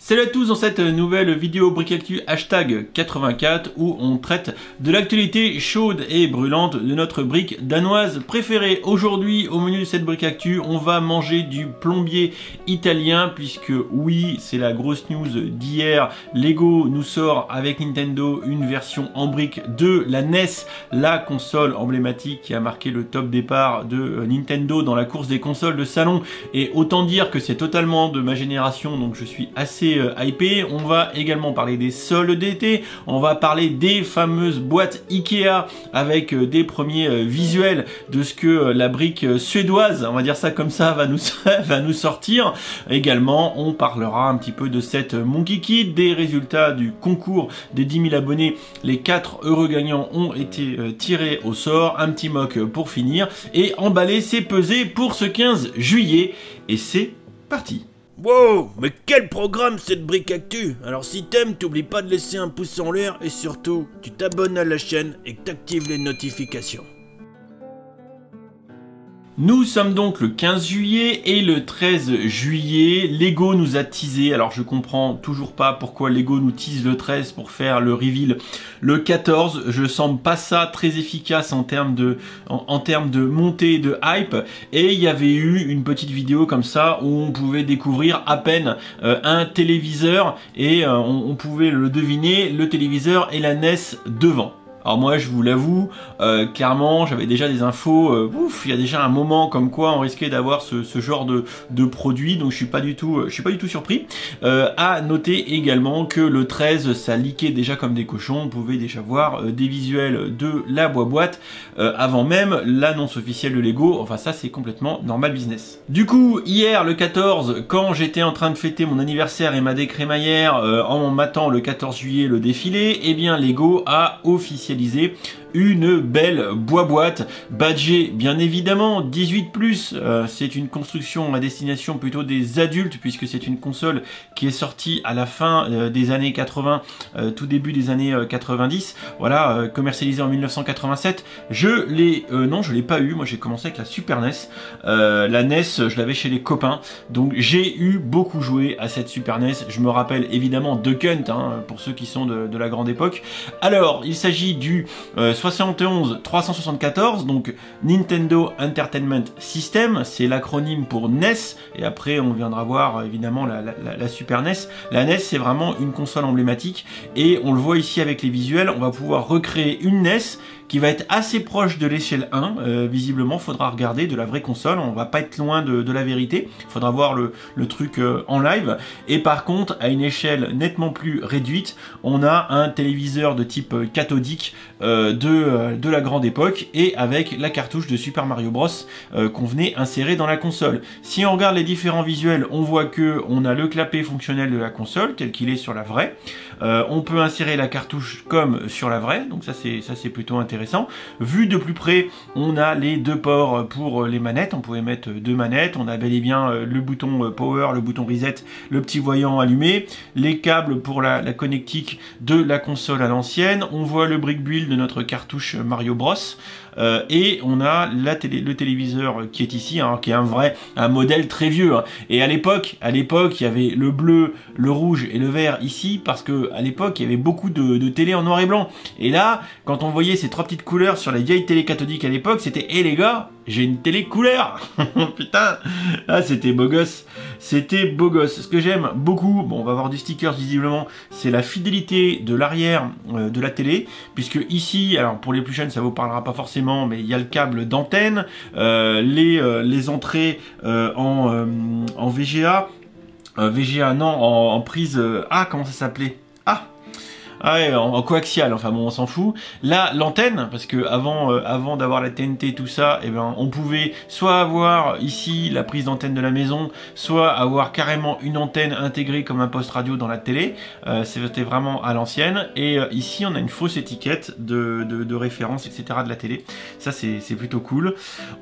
Salut à tous dans cette nouvelle vidéo Brick Actu hashtag 84 où on traite de l'actualité chaude et brûlante de notre brique danoise préférée. Aujourd'hui au menu de cette Brick Actu on va manger du plombier italien puisque oui c'est la grosse news d'hier. Lego nous sort avec Nintendo une version en brique de la NES, la console emblématique qui a marqué le top départ de Nintendo dans la course des consoles de salon, et autant dire que c'est totalement de ma génération donc je suis assez hypé. On va également parler des soldes d'été, on va parler des fameuses boîtes Ikea avec des premiers visuels de ce que la brique suédoise, on va dire ça comme ça, va nous sortir. Également on parlera un petit peu de cette Monkey Kit, des résultats du concours des 10 000 abonnés. Les 4 heureux gagnants ont été tirés au sort, un petit mock pour finir et emballer c'est pesé pour ce 15 juillet et c'est parti. Wow, mais quel programme cette Brick Actu! Alors si t'aimes, t'oublies pas de laisser un pouce en l'air et surtout, tu t'abonnes à la chaîne et que t'actives les notifications. Nous sommes donc le 15 juillet et le 13 juillet, Lego nous a teasé. Alors je comprends toujours pas pourquoi Lego nous tease le 13 pour faire le reveal le 14. Je sens pas ça très efficace en termes de montée de hype. Et il y avait eu une petite vidéo comme ça où on pouvait découvrir à peine un téléviseur et on pouvait le deviner, le téléviseur et la NES devant. Alors moi je vous l'avoue, clairement j'avais déjà des infos, il y a déjà un moment comme quoi on risquait d'avoir ce genre de produit, donc je suis pas du tout surpris. À noter également que le 13 ça leakait déjà comme des cochons, on pouvait déjà voir des visuels de la boîte avant même l'annonce officielle de Lego, enfin ça c'est complètement normal business. Du coup hier le 14, quand j'étais en train de fêter mon anniversaire et ma décrémaillère en matant le 14 juillet le défilé, eh bien Lego a officialisé une belle boîte badgée bien évidemment 18+, c'est une construction à destination plutôt des adultes puisque c'est une console qui est sortie à la fin des années 80, tout début des années 90, voilà, commercialisée en 1987. Non je l'ai pas eu, moi j'ai commencé avec la Super NES, la NES je l'avais chez les copains, donc j'ai eu beaucoup joué à cette Super NES. Je me rappelle évidemment Duck Hunt, hein, pour ceux qui sont de la grande époque. Alors il s'agit du 71 374, donc Nintendo Entertainment System, c'est l'acronyme pour NES, et après on viendra voir évidemment la Super NES. La NES c'est vraiment une console emblématique, et on le voit ici avec les visuels, on va pouvoir recréer une NES qui va être assez proche de l'échelle 1, visiblement faudra regarder de la vraie console, on va pas être loin de la vérité, il faudra voir le truc en live, et par contre à une échelle nettement plus réduite, on a un téléviseur de type cathodique de la grande époque, et avec la cartouche de Super Mario Bros qu'on venait insérer dans la console. Si on regarde les différents visuels, on voit que on a le clapet fonctionnel de la console, tel qu'il est sur la vraie, on peut insérer la cartouche comme sur la vraie, donc ça c'est plutôt intéressant. Vu de plus près, on a les deux ports pour les manettes, on pouvait mettre deux manettes, on a bel et bien le bouton power, le bouton reset, le petit voyant allumé, les câbles pour la connectique de la console à l'ancienne, on voit le brick build de notre cartouche Mario Bros, et on a le téléviseur qui est ici, hein, qui est un modèle très vieux, hein. Et à l'époque il y avait le bleu, le rouge et le vert ici, parce que à l'époque il y avait beaucoup de télé en noir et blanc, et là quand on voyait ces trois petites couleurs sur les vieilles télé cathodiques à l'époque, c'était hé les gars, j'ai une télé couleur. Putain, ah c'était beau gosse, c'était beau gosse. Ce que j'aime beaucoup, bon on va avoir du stickers visiblement, c'est la fidélité de l'arrière de la télé, puisque ici, alors pour les plus jeunes ça vous parlera pas forcément, mais il y a le câble d'antenne, les entrées en VGA, non, en prise, comment ça s'appelait? Ah ouais, en coaxial, enfin bon on s'en fout. Là l'antenne, parce que avant d'avoir la TNT tout ça, eh ben on pouvait soit avoir ici la prise d'antenne de la maison, soit avoir carrément une antenne intégrée comme un poste radio dans la télé. C'était vraiment à l'ancienne. Et ici on a une fausse étiquette de référence, etc. de la télé. Ça c'est plutôt cool.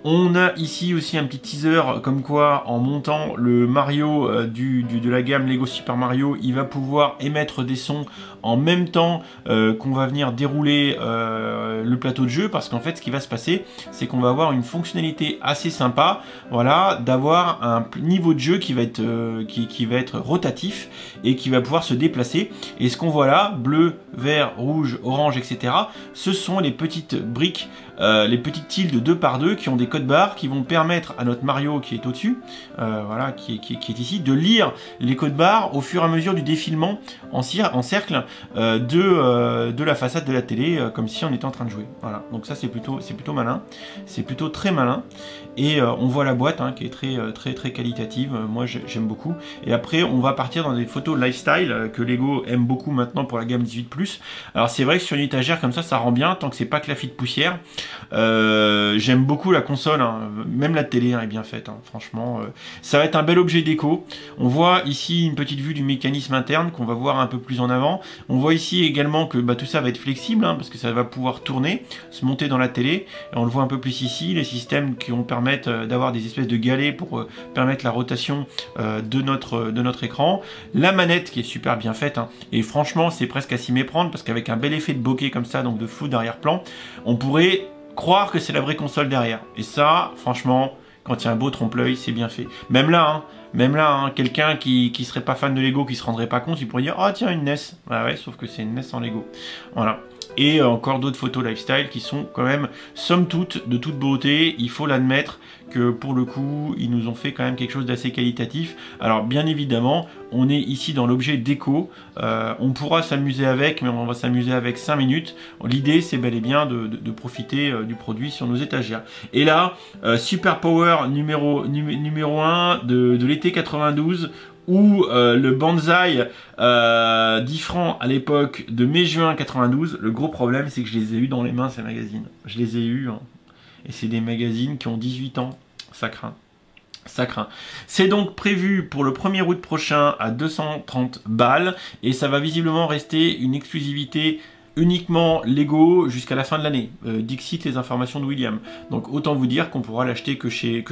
On a ici aussi un petit teaser comme quoi en montant le Mario de la gamme Lego Super Mario, il va pouvoir émettre des sons en même même temps qu'on va venir dérouler le plateau de jeu, parce qu'en fait ce qui va se passer, c'est qu'on va avoir une fonctionnalité assez sympa, voilà, d'avoir un niveau de jeu qui va être rotatif et qui va pouvoir se déplacer. Et ce qu'on voit là, bleu, vert, rouge, orange, etc., ce sont les petites briques, les petites tiles de 2 par 2 qui ont des codes barres qui vont permettre à notre Mario qui est au-dessus, voilà, qui est ici, de lire les codes barres au fur et à mesure du défilement en cercle de la façade de la télé, comme si on était en train de jouer. Voilà, donc ça c'est plutôt malin, c'est plutôt très malin. Et on voit la boîte qui est très qualitative, moi j'aime beaucoup. Et après on va partir dans des photos lifestyle que Lego aime beaucoup maintenant pour la gamme 18+. Alors c'est vrai que sur une étagère comme ça rend bien, tant que c'est pas clafoutis de poussière. J'aime beaucoup la console, même la télé est bien faite, franchement. Ça va être un bel objet déco. On voit ici une petite vue du mécanisme interne qu'on va voir un peu plus en avant. On voit ici également que tout ça va être flexible, parce que ça va pouvoir tourner, se monter dans la télé. Et on le voit un peu plus ici, les systèmes qui vont permettre d'avoir des espèces de galets pour permettre la rotation de notre écran. La manette qui est super bien faite, et franchement c'est presque à s'y méprendre, parce qu'avec un bel effet de bokeh comme ça, donc de flou d'arrière-plan, on pourrait croire que c'est la vraie console derrière. Et ça, franchement, quand il y a un beau trompe-l'œil, c'est bien fait. Même là, quelqu'un qui serait pas fan de Lego, qui se rendrait pas compte, il pourrait dire « Ah tiens, une NES ». Ah ouais, sauf que c'est une NES en Lego. Voilà. Et encore d'autres photos lifestyle qui sont quand même, somme toute, de toute beauté. Il faut l'admettre que pour le coup, ils nous ont fait quand même quelque chose d'assez qualitatif. Alors bien évidemment, on est ici dans l'objet déco. On pourra s'amuser avec, mais on va s'amuser avec 5 minutes. L'idée, c'est bel et bien de profiter du produit sur nos étagères. Et là, Super Power numéro 1 de l'été 92, ou le Banzai 10 francs à l'époque de mai-juin 92. Le gros problème, c'est que je les ai eu dans les mains, ces magazines. Je les ai eus, et c'est des magazines qui ont 18 ans. Ça craint. Ça craint. C'est donc prévu pour le 1er août prochain à 230 balles, et ça va visiblement rester une exclusivité uniquement Lego jusqu'à la fin de l'année. Dixit les informations de William. Donc autant vous dire qu'on pourra l'acheter que chez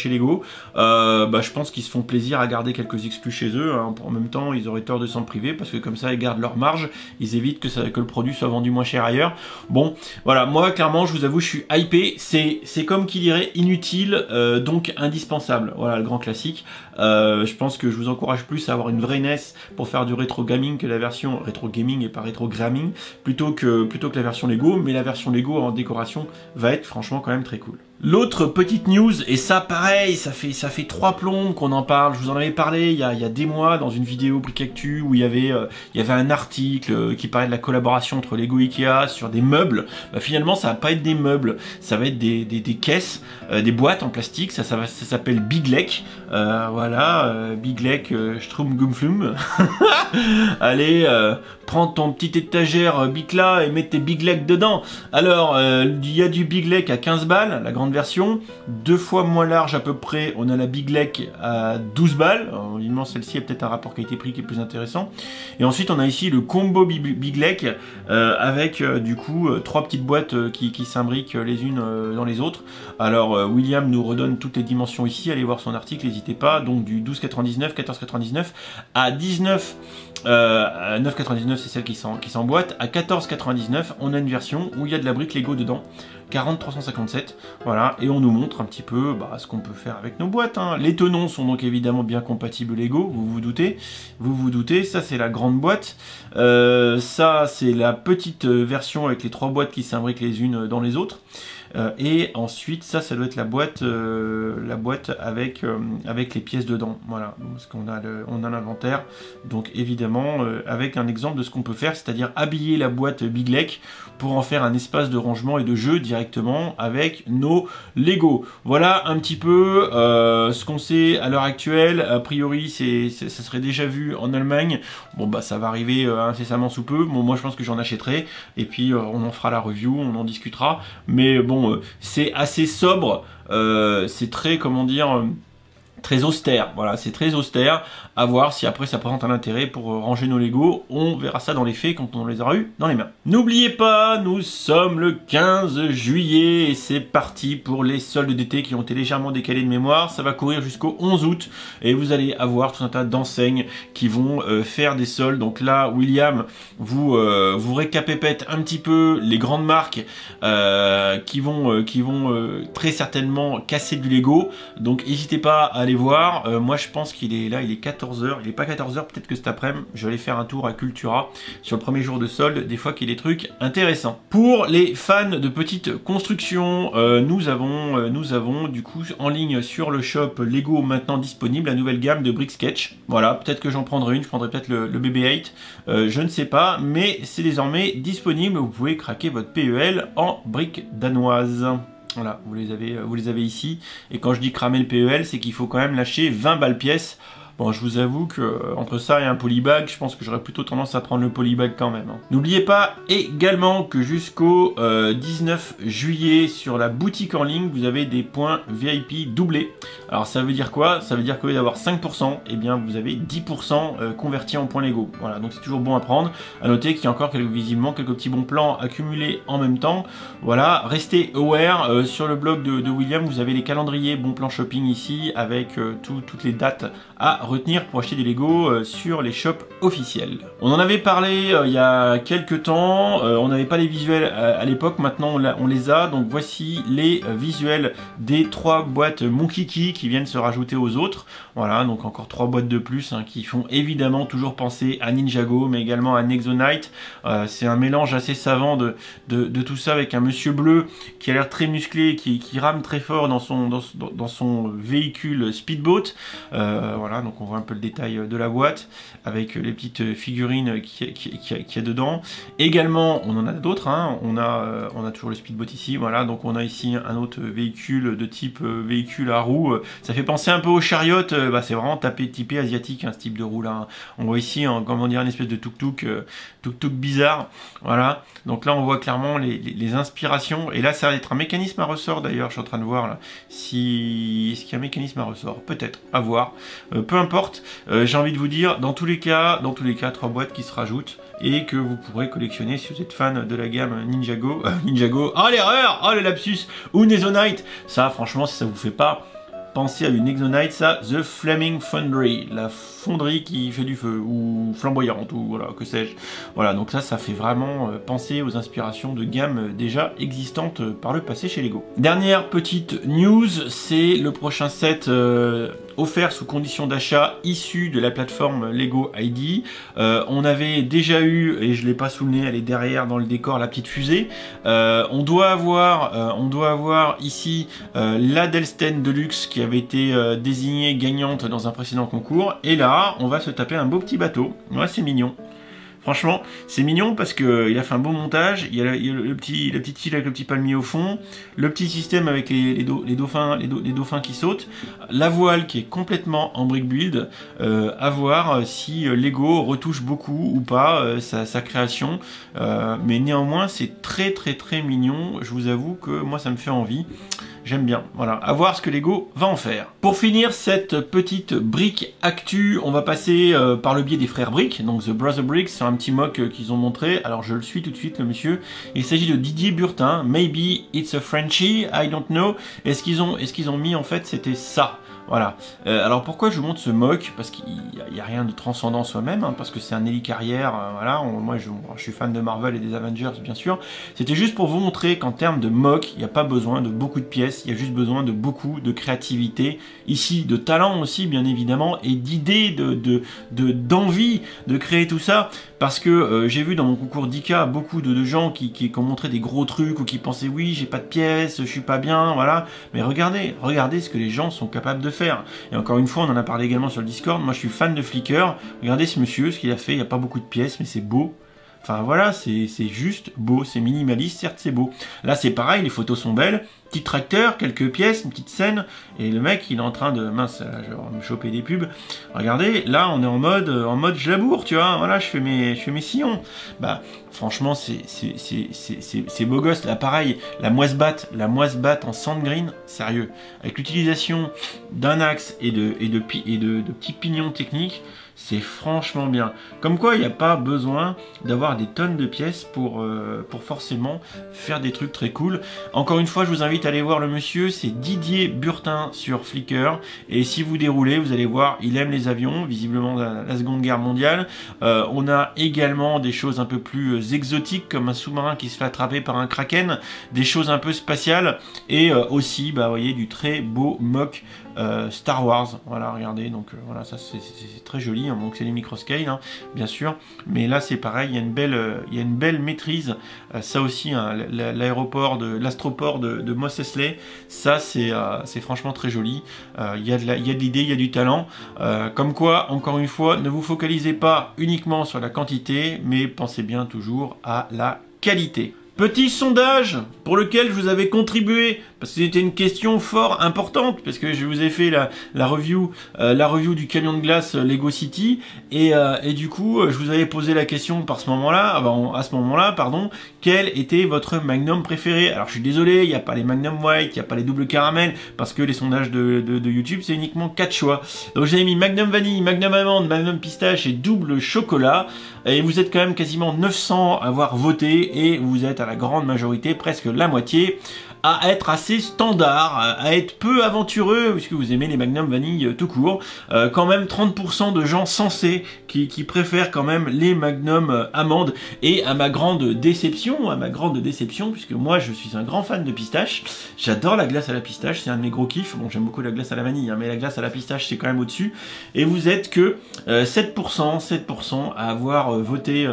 Lego. Je pense qu'ils se font plaisir à garder quelques exclus chez eux. En même temps, ils auraient tort de s'en priver, parce que comme ça, ils gardent leur marge. Ils évitent que le produit soit vendu moins cher ailleurs. Bon, voilà. Moi, clairement, je vous avoue, je suis hypé. C'est comme qui dirait inutile, donc indispensable. Voilà, le grand classique. Je pense que je vous encourage plus à avoir une vraie NES pour faire du rétro gaming que la version rétro gaming et pas rétro gramming, plutôt que la version Lego. Mais la version Lego en décoration va être franchement quand même très cool. L'autre petite news, et ça pareil, ça fait 3 plombes qu'on en parle. Je vous en avais parlé il y a des mois dans une vidéo Brick Actu où il y avait un article qui parlait de la collaboration entre Lego et Ikea sur des meubles. Finalement, ça va pas être des meubles, ça va être des caisses, des boîtes en plastique. Ça s'appelle Big Lek. Voilà, Big Lek, Strumgumflum. Allez, prends ton petite étagère Bicla et mets tes Big Lek dedans. Alors, il y a du Big Lek à 15 balles, la grande version, 2 fois moins large à peu près. On a la Big Lek à 12 balles. Évidemment, celle-ci a peut-être un rapport qualité-prix qui est plus intéressant. Et ensuite, on a ici le combo Big Lek avec du coup 3 petites boîtes qui s'imbriquent les unes dans les autres. Alors, William nous redonne toutes les dimensions ici. Allez voir son article, n'hésitez pas. Donc du 12,99, 14,99 à 19. 9,99 c'est celle qui s'emboîte. À 14,99 on a une version où il y a de la brique Lego dedans, 40,357. Voilà, et on nous montre un petit peu ce qu'on peut faire avec nos boîtes. Les tenons sont donc évidemment bien compatibles Lego, vous vous doutez. Ça c'est la grande boîte. Ça c'est la petite version avec les 3 boîtes qui s'imbriquent les unes dans les autres. Et ensuite ça doit être la boîte avec les pièces dedans. Voilà, parce qu'on a l'inventaire, donc évidemment avec un exemple de ce qu'on peut faire, c'est-à-dire habiller la boîte Big Lek pour en faire un espace de rangement et de jeu directement avec nos Lego. Voilà un petit peu ce qu'on sait à l'heure actuelle. A priori ça serait déjà vu en Allemagne. Bon ça va arriver incessamment sous peu. Bon, moi je pense que j'en achèterai et puis on en fera la review, on en discutera. Mais bon, c'est assez sobre, c'est très, comment dire, très austère, voilà, c'est très austère, à voir si après ça présente un intérêt pour ranger nos Lego, on verra ça dans les faits quand on les aura eu dans les mains. N'oubliez pas, nous sommes le 15 juillet et c'est parti pour les soldes d'été qui ont été légèrement décalés de mémoire, ça va courir jusqu'au 11 août et vous allez avoir tout un tas d'enseignes qui vont faire des soldes. Donc là, William vous récapépète un petit peu les grandes marques qui vont très certainement casser du Lego, donc n'hésitez pas à aller voir. Moi je pense qu'il est là, il est 14h, il est pas 14h, peut-être que cet après-midi je vais aller faire un tour à Cultura sur le premier jour de solde, des fois qu'il y a des trucs intéressants. Pour les fans de petites constructions, nous avons du coup en ligne sur le shop Lego maintenant disponible la nouvelle gamme de Brick Sketch. Voilà, peut-être que j'en prendrai une, je prendrai peut-être le BB-8, je ne sais pas, mais c'est désormais disponible, vous pouvez craquer votre PEL en briques danoises. Voilà, vous les avez ici. Et quand je dis cramer le PEL, c'est qu'il faut quand même lâcher 20 balles pièce. Bon, je vous avoue que entre ça et un polybag, je pense que j'aurais plutôt tendance à prendre le polybag quand même. Hein. N'oubliez pas également que jusqu'au 19 juillet, sur la boutique en ligne, vous avez des points VIP doublés. Alors ça veut dire quoi? Ça veut dire qu'au lieu d'avoir 5%, eh bien vous avez 10% convertis en points Lego. Voilà, donc c'est toujours bon à prendre. À noter qu'il y a encore visiblement quelques petits bons plans accumulés en même temps. Voilà, restez aware. Sur le blog de William, vous avez les calendriers bons plans shopping ici, avec toutes les dates à retenir pour acheter des Lego sur les shops officiels. On en avait parlé il y a quelques temps, on n'avait pas les visuels à l'époque, maintenant on les a, donc voici les visuels des 3 boîtes Monkey Key qui viennent se rajouter aux autres. Voilà, donc encore 3 boîtes de plus hein, qui font évidemment toujours penser à Ninjago, mais également à Nexonite. C'est un mélange assez savant de tout ça, avec un monsieur bleu qui a l'air très musclé, qui rame très fort dans son véhicule speedboat. Voilà, donc on voit un peu le détail de la boîte avec les petites figurines qu'il y a dedans. Également, on en a d'autres, hein. On a toujours le speedboat ici, voilà, donc on a ici un autre véhicule de type véhicule à roues. Ça fait penser un peu au chariot, c'est vraiment typé asiatique, hein, ce type de roue là. Hein. On voit ici, comment dire, une espèce de tuk-tuk bizarre, voilà. Donc là, on voit clairement les inspirations, et là, ça va être un mécanisme à ressort d'ailleurs, je suis en train de voir là, est-ce qu'il y a un mécanisme à ressort? Peut-être, à voir. Peu importe, j'ai envie de vous dire, dans tous les cas, 3 boîtes qui se rajoutent et que vous pourrez collectionner si vous êtes fan de la gamme Ninjago, oh l'erreur, oh le lapsus, ou Nexonite. Ça, franchement, si ça vous fait pas penser à une Nexonite, ça, The Flaming Foundry, la fonderie qui fait du feu, ou flamboyante, ou voilà, que sais-je. Voilà, donc ça fait vraiment penser aux inspirations de gammes déjà existantes par le passé chez Lego. Dernière petite news, c'est le prochain set offert sous condition d'achat issu de la plateforme Lego ID. On avait déjà eu, et je l'ai pas souligné, elle est derrière dans le décor, la petite fusée. On doit avoir ici la Delsten Deluxe qui avait été désignée gagnante dans un précédent concours. Et là, on va se taper un beau petit bateau. Ouais, c'est mignon. Franchement, c'est mignon parce que il a fait un beau montage. Il y a la petite île avec le petit palmier au fond, le petit système avec les dauphins qui sautent, la voile qui est complètement en brick build. À voir si Lego retouche beaucoup ou pas sa création. Mais néanmoins, c'est très mignon. Je vous avoue que moi, ça me fait envie. J'aime bien, voilà, à voir ce que Lego va en faire. Pour finir cette petite brique actu, on va passer par le biais des frères Brick, donc The Brother Bricks, c'est un petit mock qu'ils ont montré, alors je le suis tout de suite le monsieur. Il s'agit de Didier Burtin, Maybe It's a Frenchie, I don't know. Est-ce qu'ils ont mis en fait c'était ça? Voilà. Alors pourquoi je vous montre ce mock? Parce qu'il n'y a rien de transcendant soi-même, hein, parce que c'est un hélicarrière, voilà, moi je suis fan de Marvel et des Avengers bien sûr. C'était juste pour vous montrer qu'en termes de mock, il n'y a pas besoin de beaucoup de pièces, il y a juste besoin de beaucoup de créativité, ici de talent aussi bien évidemment, et d'idées, d'envie de créer tout ça, parce que j'ai vu dans mon concours d'ICA beaucoup de gens qui ont montré des gros trucs, ou qui pensaient oui j'ai pas de pièces, je suis pas bien, voilà, mais regardez ce que les gens sont capables de faire. Et encore une fois, on en a parlé également sur le Discord, moi je suis fan de Flickr, regardez ce monsieur, ce qu'il a fait, il n'y a pas beaucoup de pièces, mais c'est beau. Enfin voilà, c'est juste beau, c'est minimaliste, certes c'est beau. Là c'est pareil, les photos sont belles, petit tracteur, quelques pièces, une petite scène, et le mec il est en train de, mince, là, je vais me choper des pubs. Regardez, là on est en mode je laboure, tu vois, voilà, je fais mes sillons. Bah franchement c'est beau gosse. Là pareil, la moisse batte en sand green, sérieux, avec l'utilisation d'un axe et de petits pignons techniques. C'est franchement bien. Comme quoi, il n'y a pas besoin d'avoir des tonnes de pièces pour forcément faire des trucs très cool. Encore une fois, je vous invite à aller voir le monsieur. C'est Didier Burtin sur Flickr. Et si vous déroulez, vous allez voir, il aime les avions, visiblement la Seconde Guerre mondiale. On a également des choses un peu plus exotiques, comme un sous-marin qui se fait attraper par un kraken. Des choses un peu spatiales. Et aussi, bah, vous voyez, du très beau mock Star Wars. Voilà, regardez. Donc voilà, ça c'est très joli. Donc c'est les microscale, hein, bien sûr, mais là c'est pareil, il y a une belle maîtrise. Ça aussi, hein, l'astroport de Mos Eisley, ça c'est franchement très joli. Il y a de l'idée, il y a du talent. Comme quoi, encore une fois, ne vous focalisez pas uniquement sur la quantité, mais pensez bien toujours à la qualité. Petit sondage pour lequel je vous avais contribué, parce que c'était une question fort importante, parce que je vous ai fait la review du camion de glace Lego City, et du coup, je vous avais posé la question à ce moment-là, pardon, quel était votre Magnum préféré? Alors je suis désolé, il n'y a pas les Magnum White, il n'y a pas les double caramel, parce que les sondages de YouTube, c'est uniquement 4 choix. Donc j'ai mis Magnum Vanille, Magnum Amande, Magnum Pistache et double chocolat, et vous êtes quand même quasiment 900 à avoir voté, et vous êtes à la grande majorité, presque la moitié, à être assez standard, à être peu aventureux, puisque vous aimez les Magnum Vanille tout court. Quand même 30% de gens sensés qui préfèrent quand même les Magnum Amandes. Et à ma grande déception, puisque moi je suis un grand fan de pistache, j'adore la glace à la pistache, c'est un de mes gros kiffs. Bon, j'aime beaucoup la glace à la vanille, hein, mais la glace à la pistache c'est quand même au-dessus. Et vous êtes que 7% à avoir voté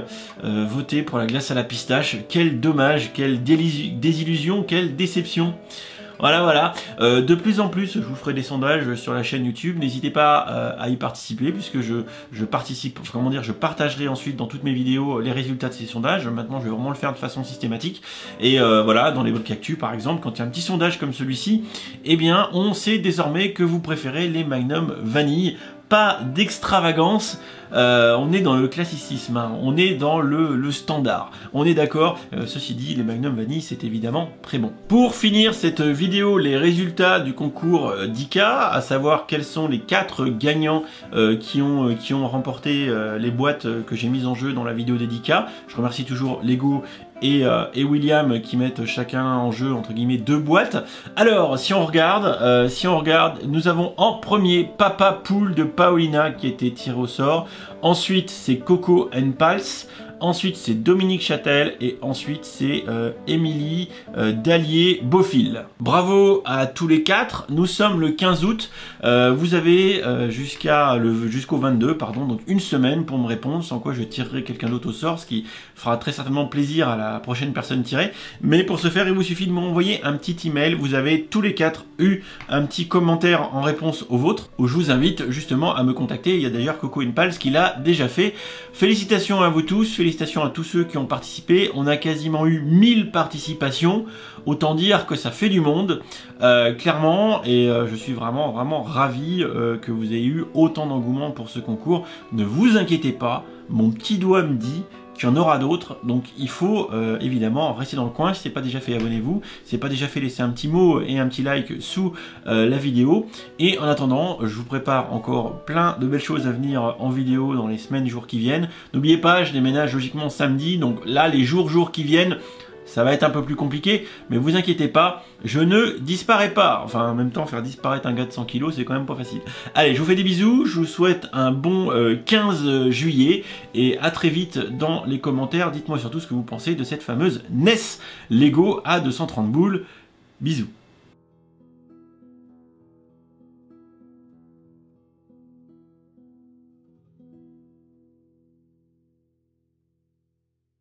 pour la glace à la pistache. Quel dommage, quelle désillusion, quelle déception. Voilà. De plus en plus, je vous ferai des sondages sur la chaîne YouTube. N'hésitez pas à y participer, puisque je partagerai ensuite dans toutes mes vidéos les résultats de ces sondages. Maintenant, je vais vraiment le faire de façon systématique. Et voilà, dans les blocs actu, par exemple, quand il y a un petit sondage comme celui-ci, eh bien, on sait désormais que vous préférez les Magnum Vanille. Pas d'extravagance, on est dans le classicisme, hein, on est dans le standard, on est d'accord. Ceci dit, les Magnum Vanille c'est évidemment très bon. Pour finir cette vidéo, les résultats du concours d'ICA, à savoir quels sont les 4 gagnants qui ont remporté les boîtes que j'ai mises en jeu dans la vidéo d'ICA. Je remercie toujours Lego et William qui mettent chacun en jeu entre guillemets 2 boîtes. Alors si on regarde, nous avons en premier Papa Poule de Paolina qui a été tiré au sort. Ensuite c'est Coco and Pulse. Ensuite c'est Dominique Châtel et ensuite c'est Émilie Dallier-Beaufil. Bravo à tous les 4. Nous sommes le 15 août. Vous avez jusqu'au 22, pardon, donc une semaine pour me répondre, sans quoi je tirerai quelqu'un d'autre au sort, ce qui fera très certainement plaisir à la prochaine personne tirée. Mais pour ce faire, il vous suffit de m'envoyer un petit email. Vous avez tous les 4 eu un petit commentaire en réponse au vôtre, où je vous invite justement à me contacter. Il y a d'ailleurs Coco Pals qui l'a déjà fait. Félicitations à vous tous, félicitations à tous ceux qui ont participé. On a quasiment eu 1000 participations. Autant dire que ça fait du monde, clairement, et je suis vraiment ravi que vous ayez eu autant d'engouement pour ce concours. Ne vous inquiétez pas, mon petit doigt me dit qu'il y en aura d'autres, donc il faut évidemment rester dans le coin. Si ce n'est pas déjà fait, abonnez-vous. Si ce n'est pas déjà fait, laissez un petit mot et un petit like sous la vidéo. Et en attendant, je vous prépare encore plein de belles choses à venir en vidéo dans les semaines, jours qui viennent. N'oubliez pas, je déménage logiquement samedi, donc là, les jours qui viennent, ça va être un peu plus compliqué, mais vous inquiétez pas, je ne disparais pas. Enfin, en même temps, faire disparaître un gars de 100 kg, c'est quand même pas facile. Allez, je vous fais des bisous, je vous souhaite un bon 15 juillet, et à très vite dans les commentaires. Dites-moi surtout ce que vous pensez de cette fameuse NES Lego à 230 boules. Bisous.